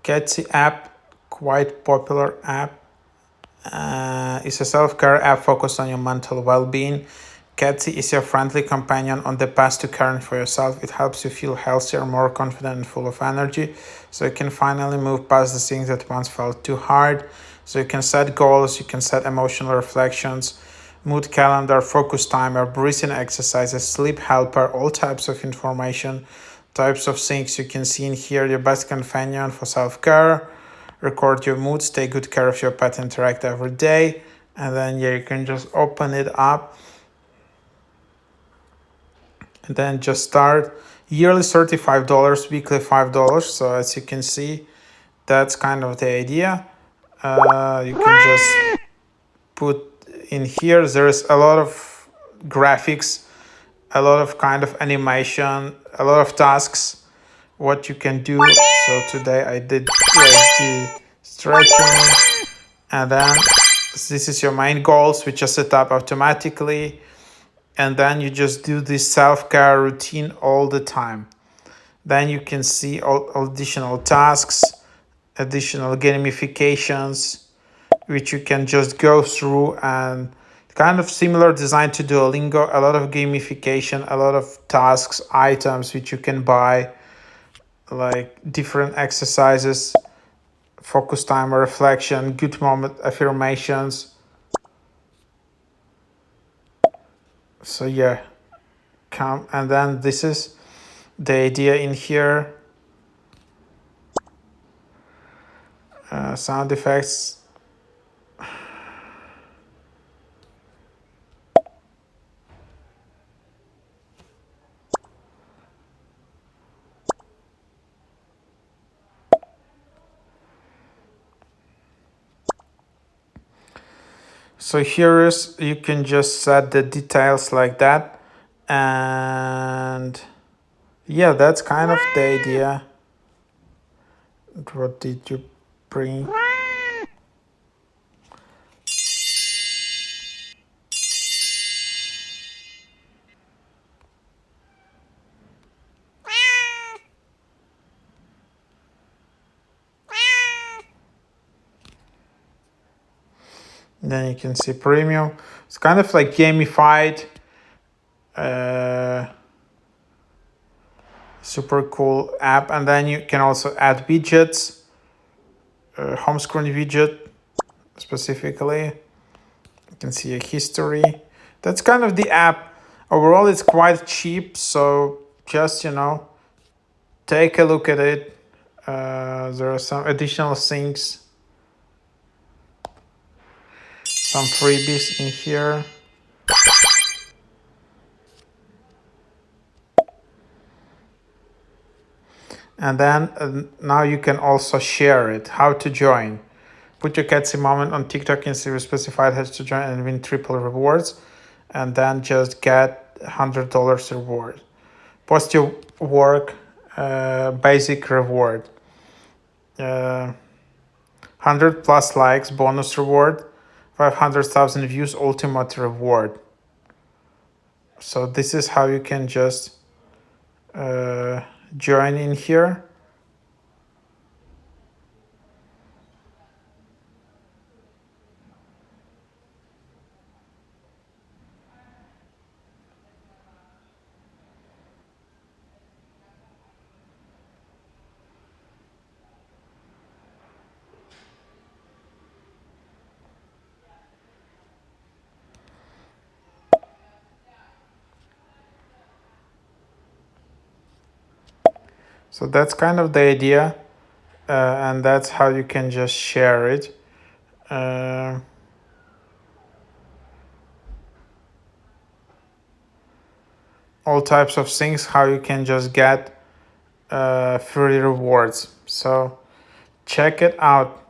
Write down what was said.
Catzy app, quite popular app. It's a self-care app focused on your mental well-being. Catzy is your friendly companion on the path to caring for yourself. It helps you feel healthier, more confident, and full of energy, so you can finally move past the things that once felt too hard. So you can set goals, you can set emotional reflections, mood calendar, focus timer, breathing exercises, sleep helper, all types of information, types of things you can see in here. Your best companion for self-care. Record your moods, take good care of your pet, interact every day, and then you can just open it up and then just start. Yearly $35, weekly $5. So as you can see, that's kind of the idea. You can just put in here, there's a lot of graphics, a lot of kind of animation, a lot of tasks what you can do. So today I did like the stretching, and then this is your main goals which are set up automatically, and then you just do this self-care routine all the time. Then you can see all additional tasks, additional gamifications which you can just go through, and kind of similar design to Duolingo, a lot of gamification, a lot of tasks, items which you can buy, like different exercises, focus timer, reflection, good moment affirmations. So yeah, come, and then this is the idea in here. Sound effects. So here is, you can just set the details like that, and yeah, that's kind of the idea. What did you bring? Then you can see premium. It's kind of like gamified. Super cool app. And then you can also add widgets, home screen widget specifically. You can see a history. That's kind of the app. Overall, it's quite cheap. So just, take a look at it. There are some additional things, some freebies in here. And then now you can also share it. How to join? Put your Catzy moment on TikTok and see specified has to join and win triple rewards, and then just get $100 reward. Post your work, basic reward. 100 plus likes, bonus reward. 500,000 views, ultimate reward. So this is how you can just join in here. So that's kind of the idea, and that's how you can just share it. All types of things, how you can just get free rewards. So check it out.